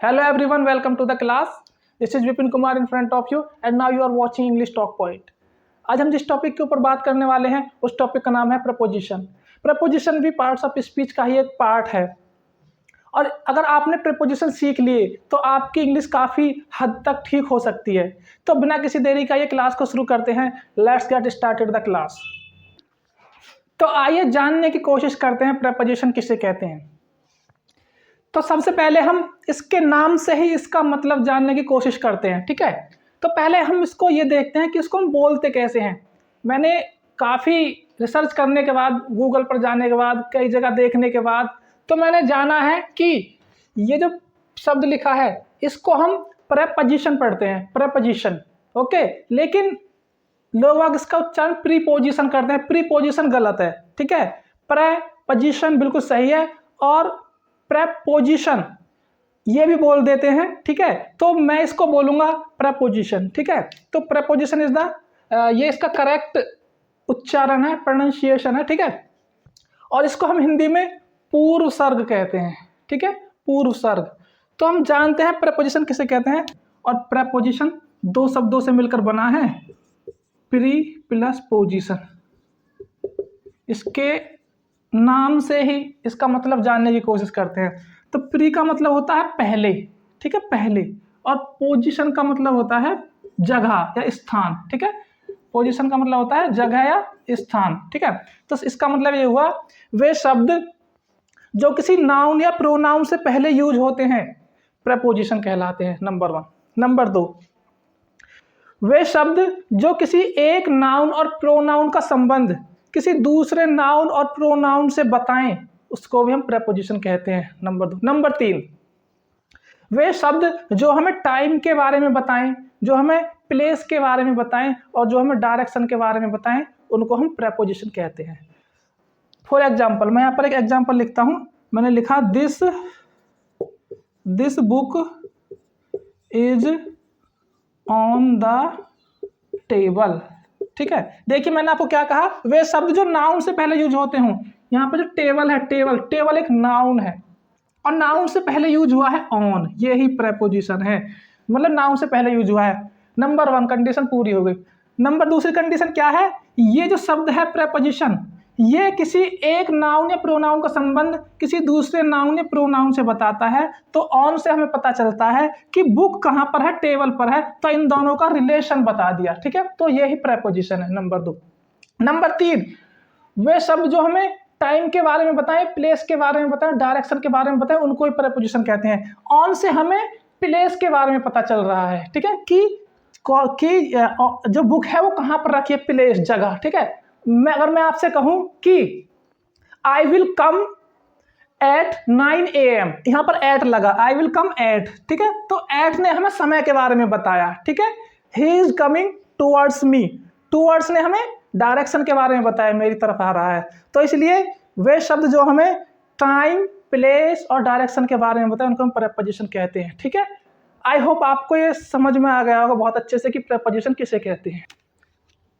Hello everyone, welcome to the class. This is Vipin Kumar in front of you and now you are watching English Talk Point. आज हम जिस topic के ऊपर बात करने वाले हैं उस टॉपिक का नाम है प्रपोजिशन। प्रपोजिशन भी पार्ट्स ऑफ स्पीच का ही एक पार्ट है और अगर आपने प्रपोजिशन सीख लिए तो आपकी इंग्लिश काफ़ी हद तक ठीक हो सकती है। तो बिना किसी देरी का ये क्लास को शुरू करते हैं। Let's get started the class. तो आइए जानने की कोशिश करते हैं प्रपोजिशन किसे कहते हैं। तो सबसे पहले हम इसके नाम से ही इसका मतलब जानने की कोशिश करते हैं, ठीक है। तो पहले हम इसको ये देखते हैं कि इसको हम बोलते कैसे हैं। मैंने काफ़ी रिसर्च करने के बाद, गूगल पर जाने के बाद, कई जगह देखने के बाद तो मैंने जाना है कि ये जो शब्द लिखा है इसको हम प्रेपोजिशन पढ़ते हैं, प्रेपोजिशन, ओके। लेकिन लोग इसका उच्चारण प्रीपोजिशन करते हैं। प्रीपोजिशन गलत है, ठीक है। प्रेपोजिशन बिल्कुल सही है और प्रेपोजिशन ये भी बोल देते हैं, ठीक है। तो मैं इसको बोलूंगा प्रेपोजिशन, ठीक है। तो प्रेपोजिशन इज द ये इसका करेक्ट उच्चारण है, प्रोनाउंसिएशन है, ठीक है। और इसको हम हिंदी में पूर्व सर्ग कहते हैं, ठीक है, पूर्व सर्ग। तो हम जानते हैं प्रेपोजिशन किसे कहते हैं और प्रेपोजिशन दो शब्दों से मिलकर बना है, प्री प्लस पोजिशन। इसके नाम से ही इसका मतलब जानने की कोशिश करते हैं। तो प्री का मतलब होता है पहले, ठीक है, पहले, और पोजीशन का मतलब होता है जगह या स्थान, ठीक है। पोजीशन का मतलब होता है जगह या स्थान, ठीक है। तो इसका मतलब ये हुआ वे शब्द जो किसी नाउन या प्रोनाउन से पहले यूज होते हैं प्रेपोजिशन कहलाते हैं, नंबर 1। नंबर 2, वे शब्द जो किसी एक नाउन और प्रोनाउन का संबंध किसी दूसरे नाउन और प्रोनाउन से बताएं उसको भी हम प्रेपोजिशन कहते हैं, नंबर 2। नंबर 3, वे शब्द जो हमें टाइम के बारे में बताएं, जो हमें प्लेस के बारे में बताएं और जो हमें डायरेक्शन के बारे में बताएं उनको हम प्रेपोजिशन कहते हैं। फॉर एग्जाम्पल, मैं यहाँ पर एक एग्जाम्पल लिखता हूँ। मैंने लिखा this book is on the table, ठीक है। देखिए मैंने आपको क्या कहा, वे शब्द जो नाउन से पहले यूज होते हों। यहाँ पर जो टेबल है, टेबल एक नाउन है और नाउन से पहले यूज हुआ है ऑन, ये ही प्रेपोजिशन है, मतलब नाउन से पहले यूज हुआ है। नंबर 1 कंडीशन पूरी हो गई। नंबर 2 कंडीशन क्या है, ये जो शब्द है प्रेपोजिशन ये किसी एक नाउन या प्रोनाउन का संबंध किसी दूसरे नाउन या प्रोनाउन से बताता है। तो ऑन से हमें पता चलता है कि बुक कहाँ पर है, टेबल पर है, तो इन दोनों का रिलेशन बता दिया, ठीक है। तो ये ही प्रेपोजिशन है, नंबर 2। नंबर 3, वे शब्द जो हमें टाइम के बारे में बताएं, प्लेस के बारे में बताएं, डायरेक्शन के बारे में बताएं, उनको ही प्रेपोजिशन कहते हैं। ऑन से हमें प्लेस के बारे में पता चल रहा है, ठीक है, कि जो बुक है वो कहाँ पर रखी है, प्लेस, जगह, ठीक है। अगर मैं आपसे कहूं कि I will come at 9 AM, यहां पर एट लगा, आई विल कम एट, ठीक है। तो एट ने हमें समय के बारे में बताया, ठीक है। He is coming towards me, towards ने हमें डायरेक्शन के बारे में बताया, मेरी तरफ आ रहा है। तो इसलिए वे शब्द जो हमें टाइम, प्लेस और डायरेक्शन के बारे में बताए उनको हम प्रेपोजिशन कहते हैं, ठीक है। आई होप आपको ये समझ में आ गया होगा बहुत अच्छे से कि प्रेपोजिशन किसे कहते हैं।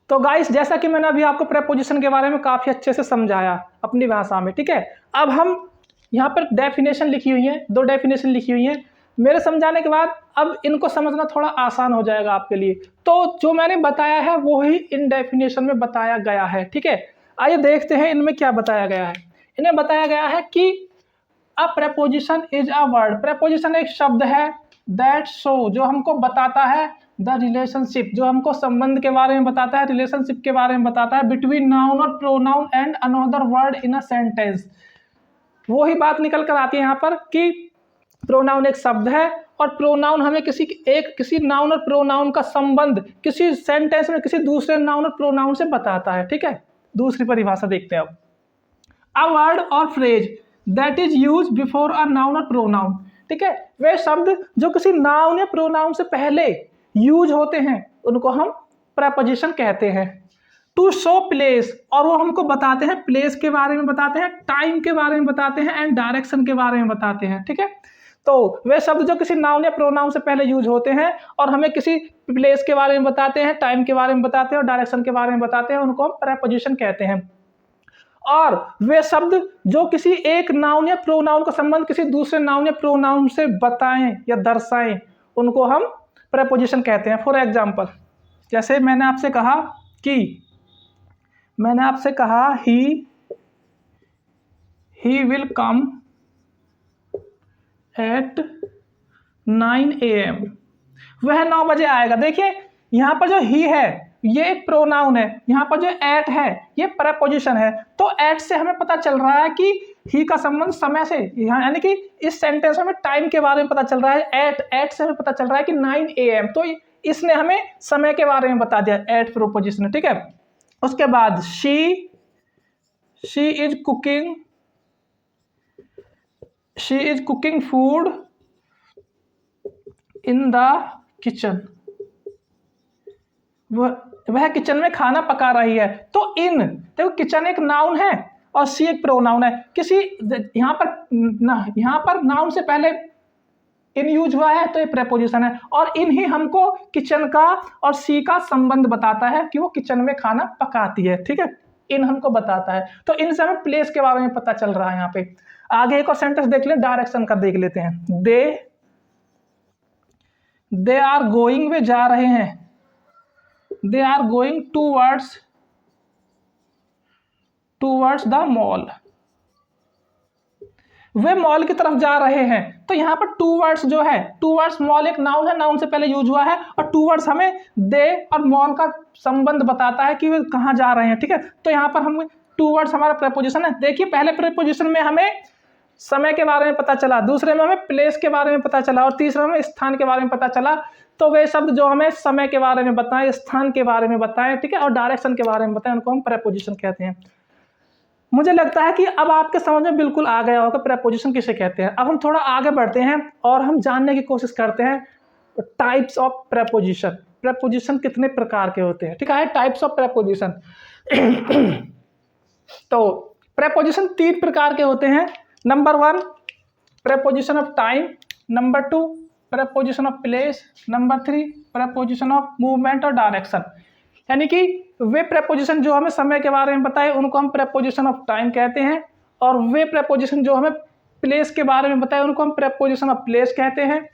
तो गाइस, जैसा कि मैंने अभी आपको प्रेपोजिशन के बारे में काफ़ी अच्छे से समझाया अपनी भाषा में, ठीक है। अब हम यहाँ पर डेफिनेशन लिखी हुई है, 2 डेफिनेशन लिखी हुई हैं। मेरे समझाने के बाद अब इनको समझना थोड़ा आसान हो जाएगा आपके लिए। तो जो मैंने बताया है वो ही इन डेफिनेशन में बताया गया है, ठीक है। आइए देखते हैं इनमें क्या बताया गया है। इन्हें बताया गया है कि a preposition is a word, preposition एक शब्द है दैट शो, जो हमको बताता है द रिलेशनशिप, जो हमको संबंध के बारे में बताता है, रिलेशनशिप के बारे में बताता है, बिटवीन नाउन और pronoun and another word in a sentence. वो ही बात निकल कर आती है यहाँ पर कि प्रोनाउन एक शब्द है और प्रोनाउन हमें किसी नाउन और प्रोनाउन का संबंध किसी सेंटेंस में किसी दूसरे नाउन और प्रोनाउन से बताता है, ठीक है। दूसरी परिभाषा देखते हैं अब। अ वर्ड और phrase that is use before a noun और प्रोनाउन, ठीक है। वे शब्द जो किसी नाउन या प्रोनाउन से पहले यूज होते हैं उनको हम प्रेपोजिशन कहते हैं। टू शो प्लेस, और वो हमको बताते हैं, प्लेस के बारे में बताते हैं, टाइम के बारे में बताते हैं एंड डायरेक्शन के बारे में बताते हैं, ठीक है। तो वे शब्द जो किसी नाउन या प्रोनाउन से पहले यूज होते हैं और हमें किसी प्लेस के बारे में बताते हैं, टाइम के बारे में बताते हैं और डायरेक्शन के बारे में बताते हैं, उनको हम प्रेपोजिशन कहते हैं। और वे शब्द जो किसी एक नाउन या प्रोनाउन का संबंध किसी दूसरे नाउन या प्रोनाउन से बताएं या दर्शाएं उनको हम प्रेपोजिशन कहते हैं। फॉर एग्जाम्पल, जैसे मैंने आपसे कहा he will come at 9 AM, वह 9 बजे आएगा। देखिए यहाँ पर जो ही है ये एक प्रोनाउन है, यहाँ पर जो एट है ये प्रेपोजिशन है। तो एट से हमें पता चल रहा है कि ही का संबंध समय से, यानी कि इस सेंटेंस में टाइम के बारे में पता चल रहा है। एट से हमें पता चल रहा है कि 9 AM, तो इसने हमें समय के बारे में बता दिया, एट प्रोपोजिशन, ठीक है। उसके बाद she is cooking food in the kitchen, वह किचन में खाना पका रही है। तो इन, देखो किचन एक नाउन है और सी एक प्रोनाउन है। किसी यहाँ पर नाउन से पहले इन यूज हुआ है तो ये प्रेपोजिशन है, और इन ही हमको किचन का और सी का संबंध बताता है कि वो किचन में खाना पकाती है, ठीक है। इन हमको बताता है, तो इन से हमें प्लेस के बारे में पता चल रहा है। यहाँ पे आगे एक और सेंटेंस देख लें, डायरेक्शन का देख लेते हैं। दे आर गोइंग, वे जा रहे हैं। They are going towards the mall, वे मॉल की तरफ जा रहे हैं। तो यहाँ पर टूवर्ड्स जो है, टूवर्ड्स मॉल एक नाउन है, नाउन से पहले यूज हुआ है, और टूवर्ड्स हमें दे और मॉल का संबंध बताता है कि वे कहाँ जा रहे हैं, ठीक है। तो यहाँ पर हम टूवर्ड्स हमारा प्रेपोजिशन है। देखिए पहले प्रेपोजिशन में हमें समय के बारे में पता चला, दूसरे में हमें प्लेस के बारे में पता चला, और तीसरे में स्थान के बारे में पता चला। तो वे शब्द जो हमें समय के बारे में बताएं, स्थान के बारे में बताएं, ठीक है, और डायरेक्शन के बारे में बताएं, उनको हम प्रेपोजिशन कहते हैं। मुझे लगता है कि अब आपके समझ में बिल्कुल आ गया होगा प्रेपोजिशन किसे कहते हैं। अब हम थोड़ा आगे बढ़ते हैं और हम जानने की कोशिश करते हैं टाइप्स ऑफ प्रेपोजिशन। प्रेपोजिशन कितने प्रकार के होते हैं, ठीक है, टाइप्स ऑफ प्रेपोजिशन। तो प्रेपोजिशन 3 प्रकार के होते हैं। Number 1 preposition of time, number 2 preposition of place, number 3 preposition of movement और डायरेक्शन। यानी कि वे प्रेपोजिशन जो हमें समय के बारे में बताए उनको हम प्रेपोजिशन ऑफ टाइम कहते हैं, और वे प्रेपोजिशन जो हमें प्लेस के बारे में बताए उनको हम प्रेपोजिशन ऑफ प्लेस कहते हैं।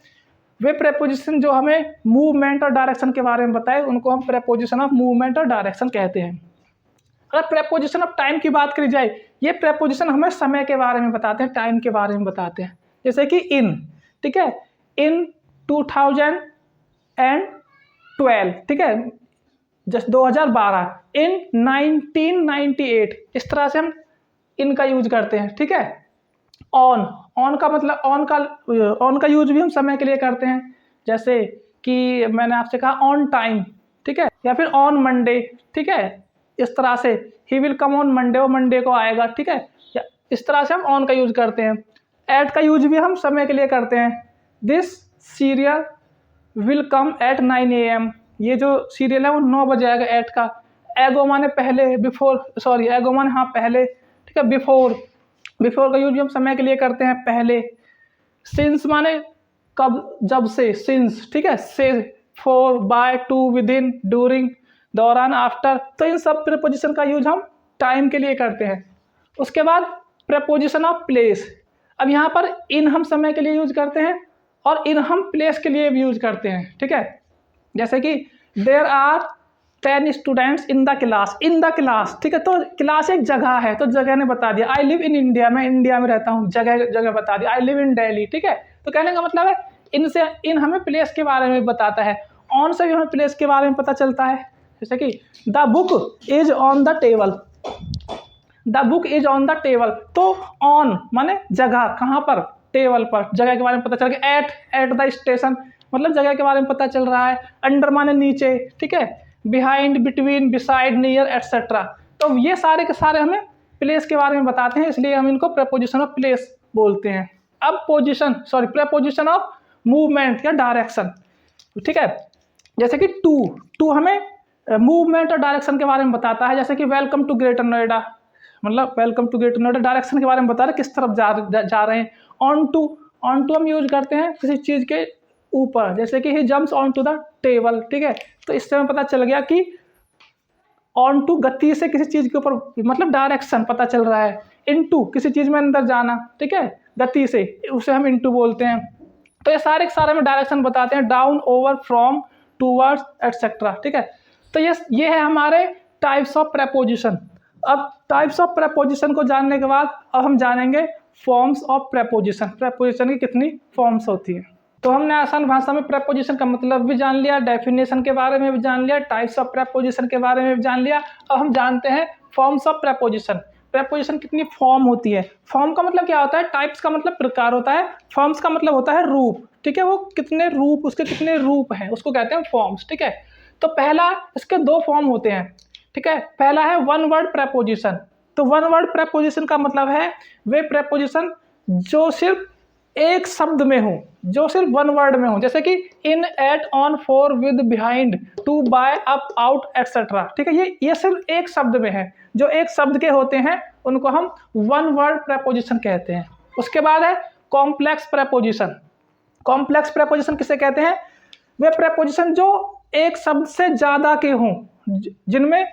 वे प्रेपोजिशन जो हमें मूवमेंट और डायरेक्शन के बारे में बताए उनको हम प्रेपोजिशन ऑफ मूवमेंट और डायरेक्शन कहते हैं। अगर प्रेपोजिशन ऑफ टाइम की बात करी जाए, ये प्रेपोजिशन हमें समय के बारे में बताते हैं, टाइम के बारे में बताते हैं। जैसे कि इन, ठीक है, इन 2012, ठीक है, जस्ट 2012, इन 1998, इस तरह से हम इन का यूज करते हैं, ठीक है। ऑन का मतलब ऑन का यूज भी हम समय के लिए करते हैं, जैसे कि मैंने आपसे कहा ऑन टाइम, ठीक है, या फिर ऑन मंडे, ठीक है। इस तरह से he will come on Monday, वो मंडे को आएगा, ठीक है। या इस तरह से हम ऑन का यूज करते हैं। एट का यूज भी हम समय के लिए करते हैं। This serial will come at 9 AM, ये जो सीरियल है वो 9 बजे आएगा, एट का। एगो माने पहले, एगो माने हाँ पहले, ठीक है। बिफोर का यूज भी हम समय के लिए करते हैं, पहले। सिंस माने कब, जब से, सिंस, ठीक है। से, for, by, to, with in, during, दौरान, आफ्टर। तो इन सब प्रेपोजिशन का यूज हम टाइम के लिए करते हैं। उसके बाद प्रेपोजिशन ऑफ प्लेस। अब यहाँ पर इन हम समय के लिए यूज करते हैं और इन हम प्लेस के लिए भी यूज करते हैं, ठीक है। जैसे कि there are 10 students in the class, in the class, ठीक है। तो क्लास एक जगह है, तो जगह ने बता दिया। आई लिव इन इंडिया, मैं इंडिया में रहता हूँ, जगह बता दिया। आई लिव इन दिल्ली, ठीक है। तो कहने का मतलब है इन हमें प्लेस के बारे में बताता है। ऑन से भी हमें प्लेस के बारे में पता चलता है, जैसे कि the book is on the table, the book is on the table. तो ऑन माने जगह, कहाँ पर, टेबल पर, जगह के बारे में पता चल गया। एट द स्टेशन मतलब जगह के बारे में पता चल रहा है। अंडर माने नीचे, ठीक है। Behind, between, beside, near, etcetera. तो ये सारे के सारे हमें प्लेस के बारे में बताते हैं, इसलिए हम इनको प्रेपोजिशन ऑफ प्लेस बोलते हैं। अब प्रेपोजिशन ऑफ मूवमेंट या डायरेक्शन, ठीक है। जैसे कि टू हमें मूवमेंट और डायरेक्शन के बारे में बताता है, जैसे कि वेलकम टू ग्रेटर नोएडा, मतलब welcome to greater Noida direction के बारे में बता रहे किस तरफ जा रहे हैं। ऑन टू हम यूज करते हैं किसी चीज़ के ऊपर, जैसे कि he jumps on to the table, ठीक है। तो इससे हमें पता चल गया कि ऑन टू गति से किसी चीज़ के ऊपर, मतलब डायरेक्शन पता चल रहा है, इनटू किसी चीज़ में अंदर जाना, ठीक है, गति से, उसे हम इनटू बोलते हैं। तो ये सारे के सारे में डायरेक्शन बताते हैं, down, over, from, towards etcetera, ठीक है। तो ये है हमारे टाइप्स ऑफ प्रेपोजिशन। अब टाइप्स ऑफ प्रेपोजिशन को जानने के बाद अब हम जानेंगे फॉर्म्स ऑफ प्रेपोजिशन। प्रेपोजिशन की कितनी फॉर्म्स होती हैं। तो हमने आसान भाषा में प्रेपोजिशन का मतलब भी जान लिया, डेफिनेशन के बारे में भी जान लिया, टाइप्स ऑफ प्रेपोजिशन के बारे में भी जान लिया। अब हम जानते हैं फॉर्म्स ऑफ प्रेपोजिशन। प्रेपोजिशन कितनी फॉर्म होती है। फॉर्म का मतलब क्या होता है, टाइप्स का मतलब प्रकार होता है, फॉर्म्स का मतलब होता है रूप, ठीक है। वो कितने रूप, उसके कितने रूप हैं, उसको कहते हैं फॉर्म्स, ठीक है। तो पहला, इसके दो फॉर्म होते हैं, ठीक है। पहला है वन वर्ड प्रेपोजिशन। तो वन वर्ड प्रेपोजिशन का मतलब है वे प्रेपोजिशन जो सिर्फ एक शब्द में हो, जो सिर्फ वन वर्ड में हो, जैसे कि in, at, on, for, with, behind, to, by, up, out etcetera, ठीक है। ये सिर्फ एक शब्द में है, जो एक शब्द के होते हैं उनको हम वन वर्ड प्रेपोजिशन कहते हैं। उसके बाद है कॉम्प्लेक्स प्रेपोजिशन। कॉम्प्लेक्स प्रेपोजिशन किसे कहते हैं, वे प्रेपोजिशन जो एक शब्द से ज़्यादा के हों, जिनमें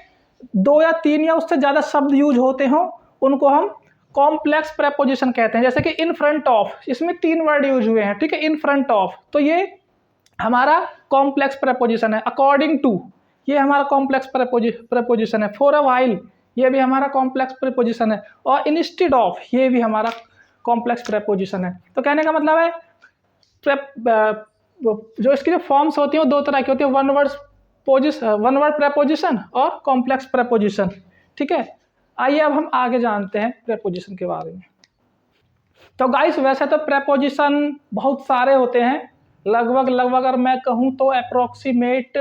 दो या तीन या उससे ज़्यादा शब्द यूज होते हों, उनको हम कॉम्प्लेक्स प्रेपोजिशन कहते हैं। जैसे कि इन फ्रंट ऑफ, इसमें तीन वर्ड यूज हुए हैं, ठीक है, इन फ्रंट ऑफ, तो ये हमारा कॉम्प्लेक्स प्रेपोजिशन है। अकॉर्डिंग टू, ये हमारा कॉम्प्लेक्स प्रेपोजिशन है। फॉर अ व्हाइल, ये भी हमारा कॉम्प्लेक्स प्रेपोजिशन है। और इंस्टेड ऑफ, ये भी हमारा कॉम्प्लेक्स प्रेपोजिशन है। तो कहने का मतलब है जो इसकी जो फॉर्म्स होती हैं वो दो तरह की होती है, वन वर्ड प्रेपोजिशन और कॉम्प्लेक्स प्रेपोजिशन, ठीक है। आइए अब हम आगे जानते हैं प्रेपोजिशन के बारे में। तो गाइस, वैसे तो प्रेपोजिशन बहुत सारे होते हैं, लगभग अगर मैं कहूँ तो अप्रोक्सीमेट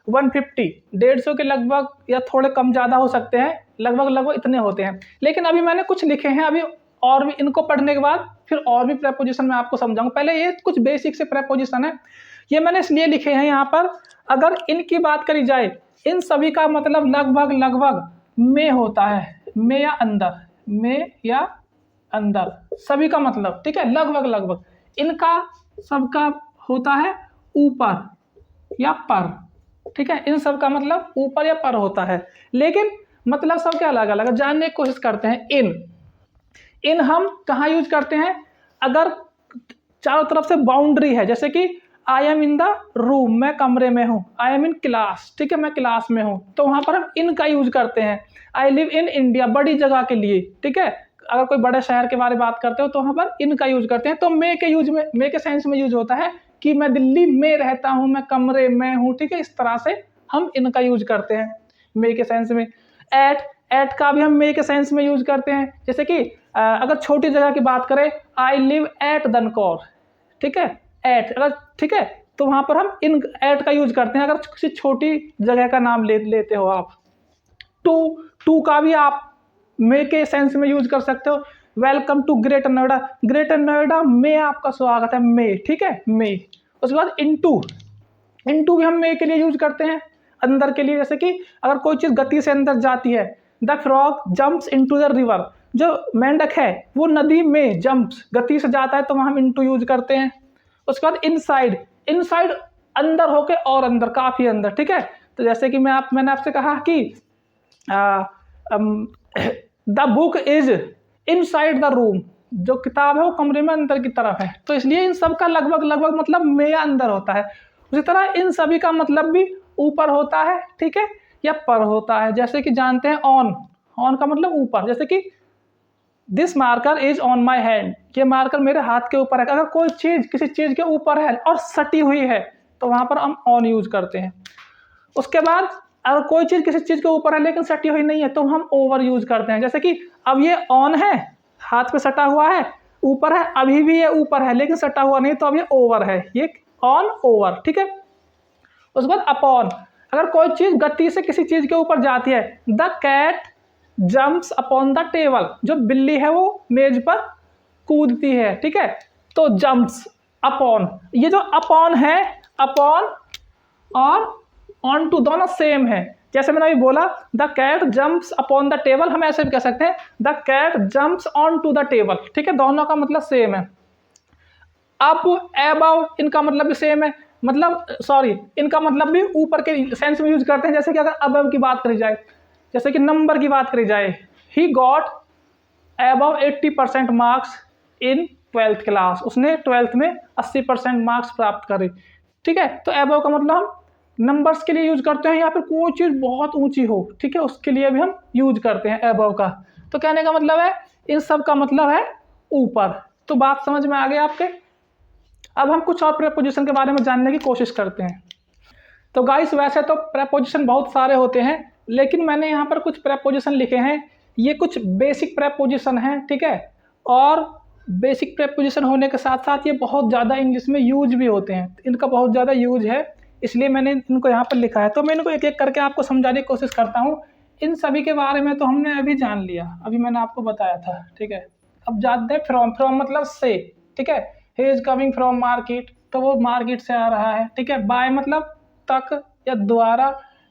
150 के लगभग, या थोड़े कम ज़्यादा हो सकते हैं, लगभग इतने होते हैं। लेकिन अभी मैंने कुछ लिखे हैं, अभी और भी इनको पढ़ने के बाद फिर और भी प्रेपोजिशन मैं आपको समझाऊंगा। पहले ये कुछ बेसिक से प्रेपोजिशन है, ये मैंने इसलिए लिखे हैं यहाँ पर। अगर इनकी बात करी जाए, इन सभी का मतलब लगभग में होता है, में या अंदर, में या अंदर, सभी का मतलब, ठीक है, लगभग इनका सबका होता है ऊपर या पर, ठीक है। इन सब का मतलब ऊपर या पर होता है, लेकिन मतलब सब क्या अलग अलग, जानने की कोशिश करते हैं। इन हम कहाँ यूज करते हैं, अगर चारों तरफ से बाउंड्री है, जैसे कि I am in the room, मैं कमरे में हूँ, आई एम इन क्लास, ठीक है, मैं क्लास में हूँ, तो वहाँ पर हम इन का यूज करते हैं। आई लिव इन इंडिया, बड़ी जगह के लिए, ठीक है, अगर कोई बड़े शहर के बारे में बात करते हो तो वहाँ पर इन का यूज करते हैं। तो मे के यूज में, मे के सेंस में यूज होता है कि मैं दिल्ली में रहता हूँ, मैं कमरे में हूँ, ठीक है, इस तरह से हम इन का यूज करते हैं मे के सेंस में। एट का भी हम मे के सेंस में यूज करते हैं, जैसे कि अगर छोटी जगह की बात करें, आई लिव एट दनकौर, ठीक है, एट, अगर, ठीक है, तो वहाँ पर हम इन एट का यूज करते हैं अगर किसी छोटी जगह का नाम लेते हो आप। टू का भी आप मे के सेंस में यूज कर सकते हो। Welcome to greater Noida, greater Noida में आपका स्वागत है, में, ठीक है, में। उसके बाद इनटू भी हम मे के लिए यूज करते हैं, अंदर के लिए, जैसे कि अगर कोई चीज़ गति से अंदर जाती है, the frog jumps into the river, जो मेंढक है वो नदी में जंप्स, गति से जाता है, तो वहाँ हम इनटू यूज करते हैं। उसके बाद इनसाइड अंदर होके और अंदर, काफ़ी अंदर, ठीक है। तो जैसे कि मैंने आपसे कहा कि the book is inside the room, जो किताब है वो कमरे में अंदर की तरफ है, तो इसलिए इन सब का लगभग मतलब में या अंदर होता है। उसी तरह इन सभी का मतलब भी ऊपर होता है, ठीक है, या पर होता है। जैसे कि जानते हैं ऑन का मतलब ऊपर, जैसे कि this marker is on my hand, ये मार्कर मेरे हाथ के ऊपर है। अगर कोई चीज़ किसी चीज़ के ऊपर है और सटी हुई है तो वहाँ पर हम ऑन यूज करते हैं। उसके बाद अगर कोई चीज़ किसी चीज़ के ऊपर है लेकिन सटी हुई नहीं है तो हम ओवर यूज करते हैं। जैसे कि अब ये ऑन है, हाथ पे सटा हुआ है, ऊपर है, अभी भी ये ऊपर है लेकिन सटा हुआ नहीं, तो अब ये ओवर है, ये ऑन ओवर, ठीक है। उसके बाद अपॉन, अगर कोई चीज़ गति से किसी चीज़ के ऊपर जाती है, the cat jumps upon the table, जो बिल्ली है वो मेज पर कूदती है, ठीक है, तो जंप्स, अपॉन, ये जो अपॉन है, अपॉन और ऑन टू दोनों सेम है। जैसे मैंने अभी बोला the cat jumps upon the table, हम ऐसे भी कह सकते हैं the cat jumps on to the table, ठीक है, दोनों का मतलब सेम है। अप, एबव, इनका मतलब भी सेम है, मतलब इनका मतलब भी ऊपर के सेंस में यूज करते हैं। जैसे कि अगर अबव की बात करी जाए जैसे कि नंबर की बात करी जाए, he got above 80% marks in 12th class, उसने 12th में 80% मार्क्स प्राप्त करे। ठीक है, तो अबव का मतलब हम नंबर्स के लिए यूज करते हैं, या फिर कोई चीज़ बहुत ऊंची हो, ठीक है, उसके लिए भी हम यूज करते हैं अबव का। तो कहने का मतलब है इन सब का मतलब है ऊपर। तो बात समझ में आ गई आपके। अब हम कुछ और प्रेपोजिशन के बारे में जानने की कोशिश करते हैं। तो गाइस वैसे तो प्रेपोजिशन बहुत सारे होते हैं, लेकिन मैंने यहाँ पर कुछ प्रेपोजिशन लिखे हैं। ये कुछ बेसिक प्रेपोजिशन हैं, ठीक है, और बेसिक प्रेपोजिशन होने के साथ साथ ये बहुत ज़्यादा इंग्लिश में यूज भी होते हैं, इनका बहुत ज़्यादा यूज है, इसलिए मैंने इनको यहाँ पर लिखा है। तो मैं इनको एक एक करके आपको समझाने की कोशिश करता हूँ। इन सभी के बारे में तो हमने अभी जान लिया, अभी मैंने आपको बताया था, ठीक है। अब जानते हैं फ्रॉम। फ्रॉम मतलब से, ठीक है, he is coming from market, तो वो मार्केट से आ रहा है, ठीक है। बाय मतलब तक या द्वारा,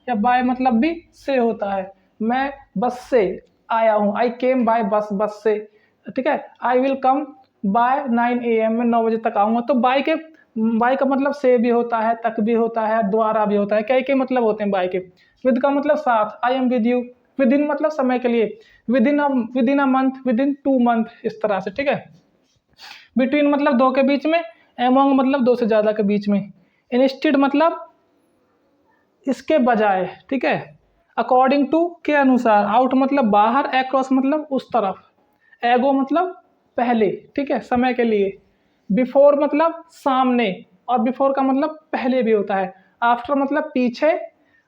या बाय मतलब भी से होता है। मैं बस से आया हूँ, आई केम बाय बस, बस से, ठीक है। आई विल कम बाय 9 AM, मैं 9 बजे तक आऊँगा। तो बाय का मतलब से भी होता है, तक भी होता है, द्वारा भी होता है, कई के मतलब होते हैं बाय के। विद का मतलब साथ, I am with you. With in मतलब समय के लिए, with in a month, with in 2 month, इस तरह से, ठीक है। बिटवीन मतलब दो के बीच में, एमोंग मतलब दो से ज़्यादा के बीच में। इंस्टेड मतलब इसके बजाय, ठीक है। अकॉर्डिंग टू के अनुसार। आउट मतलब बाहर, अक्रॉस मतलब उस तरफ, एगो मतलब पहले, ठीक है, समय के लिए। बिफोर मतलब सामने, और बिफोर का मतलब पहले भी होता है। आफ्टर मतलब पीछे,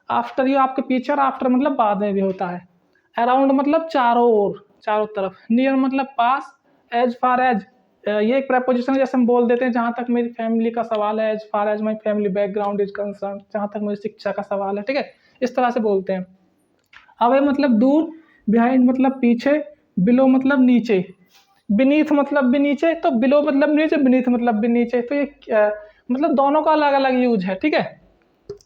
आफ्टर ये आपके पीछे, और आफ्टर मतलब बाद में भी होता है। अराउंड मतलब चारों ओर, चारों तरफ। नियर मतलब पास। एज फार एज, ये एक प्रेपोजिशन है, जैसे हम बोल देते हैं जहाँ तक मेरी फैमिली का सवाल है, as far as my family background is concern, जहाँ तक मेरी शिक्षा का सवाल है, ठीक है, इस तरह से बोलते हैं। अवे मतलब दूर, बिहाइंड मतलब पीछे, बिलो मतलब नीचे, बीनीथ मतलब भी नीचे, तो बिलो मतलब नीचे, बीनीथ मतलब भी नीचे। तो ये मतलब दोनों का अलग अलग यूज है, ठीक है।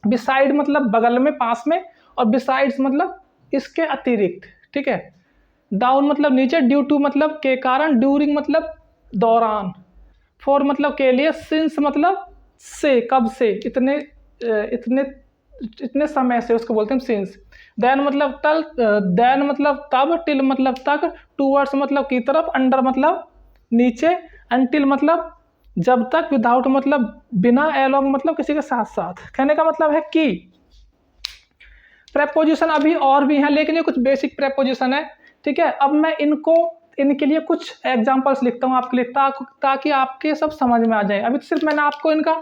बिसाइड मतलब बगल में, पास में, और बिसाइड्स मतलब इसके अतिरिक्त, ठीक है। डाउन मतलब नीचे, ड्यू टू मतलब के कारण, ड्यूरिंग मतलब दौरान, फॉर मतलब के लिए, सिंस मतलब से, कब से, इतने इतने इतने समय से, उसको बोलते हैं सिंस। देन मतलब तल, देन मतलब तब, टिल मतलब तक, टूवर्ड्स मतलब की तरफ, अंडर मतलब नीचे, अनटिल मतलब जब तक, विदाउट मतलब बिना, एलोंग मतलब किसी के साथ साथ। कहने का मतलब है कि प्रेपोजिशन अभी और भी हैं, लेकिन ये कुछ बेसिक प्रेपोजिशन है, ठीक है। अब मैं इनके लिए कुछ एग्जांपल्स लिखता हूँ आपके लिए, ताकि आपके सब समझ में आ जाए। अभी तो सिर्फ मैंने आपको इनका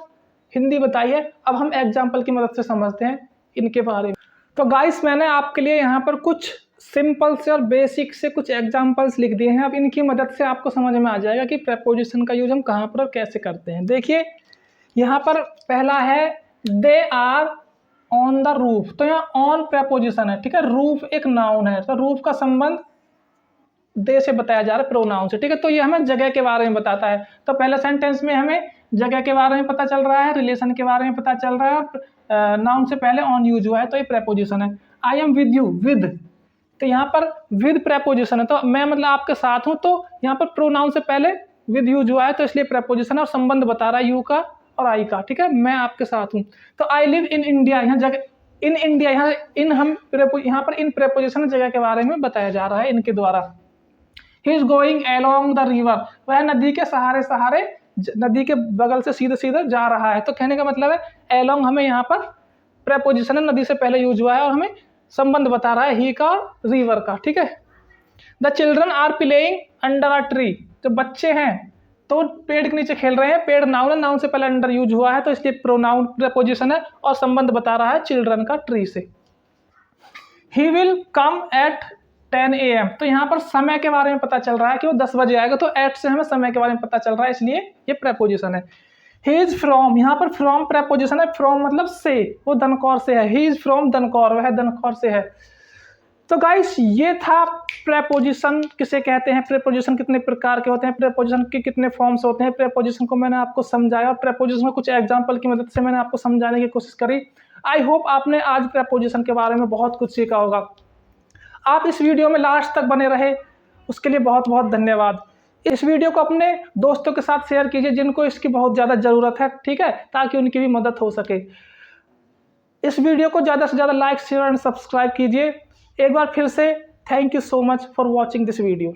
हिंदी बताई है, अब हम एग्जाम्पल की मदद से समझते हैं इनके बारे में। तो गाइस मैंने आपके लिए यहाँ पर कुछ सिंपल से और बेसिक से कुछ एग्जांपल्स लिख दिए हैं। अब इनकी मदद से आपको समझ में आ जाएगा कि प्रेपोजिशन का यूज हम कहाँ पर और कैसे करते हैं। देखिए यहाँ पर पहला है, they are on the roof. तो यहाँ ऑन प्रेपोजिशन है, ठीक है। रूफ एक नाउन है, तो रूफ का संबंध दे से बताया जा रहा है, प्रोनाउन से, ठीक है। तो ये हमें जगह के बारे में बताता है। तो पहले सेंटेंस में हमें जगह के बारे में पता चल रहा है, रिलेशन के बारे में पता चल रहा है, और नाउन से पहले ऑन यूज हुआ है, तो ये प्रेपोजिशन है। I am with you, with, तो यहाँ पर विद प्रेपोजिशन है, तो मैं मतलब आपके साथ हूँ, तो यहाँ पर प्रोनाउन से पहले विद यूज हुआ है, तो इसलिए प्रेपोजिशन है, और संबंध बता रहा है यू का और आई का, ठीक है, मैं आपके साथ हूँ। तो आई लिव इन इंडिया, यहाँ जगह, इन इंडिया, यहाँ इन हम यहाँ पर इन प्रेपोजिशन जगह के बारे में बताया जा रहा है इनके द्वारा। He is going along the river, वह नदी के सहारे सहारे, नदी के बगल से सीधे सीधे जा रहा है। तो कहने का मतलब है अलोंग हमें यहाँ पर प्रेपोजिशन है, नदी से पहले यूज हुआ है, और हमें संबंध बता रहा है ही का, रिवर का, ठीक है। The children are playing under a tree, जो बच्चे हैं तो पेड़ के नीचे खेल रहे हैं। पेड़ नाउन है, नाउन से पहले अंडर यूज हुआ है, तो इसलिए प्रोनाउन प्रेपोजिशन है, और संबंध बता रहा है चिल्ड्रन का ट्री से। He will come at 10 AM, तो यहाँ पर समय के बारे में पता चल रहा है कि वो 10 बजे आएगा, तो एट से हमें समय के बारे में पता चल रहा है, इसलिए ये प्रेपोजिशन है। ही इज फ्रॉम, यहाँ पर फ्रॉम प्रेपोजिशन है, फ्रॉम मतलब से, वो दनकौर से है। ही इज फ्रॉम दनकौर, वह दनकौर से है। तो गाइस ये था प्रेपोजिशन किसे कहते हैं, प्रेपोजिशन कितने प्रकार के होते हैं, प्रेपोजिशन के कितने फॉर्म्स होते हैं। प्रेपोजिशन को मैंने आपको समझाया, और प्रेपोजिशन में कुछ एग्जांपल की मदद से मैंने आपको समझाने की कोशिश करी। आई होप आपने आज प्रेपोजिशन के बारे में बहुत कुछ सीखा होगा। आप इस वीडियो में लास्ट तक बने रहे, उसके लिए बहुत बहुत धन्यवाद। इस वीडियो को अपने दोस्तों के साथ शेयर कीजिए जिनको इसकी बहुत ज़्यादा ज़रूरत है, ठीक है, ताकि उनकी भी मदद हो सके। इस वीडियो को ज़्यादा से ज़्यादा लाइक, शेयर एंड सब्सक्राइब कीजिए। एक बार फिर से thank you so much for watching this video.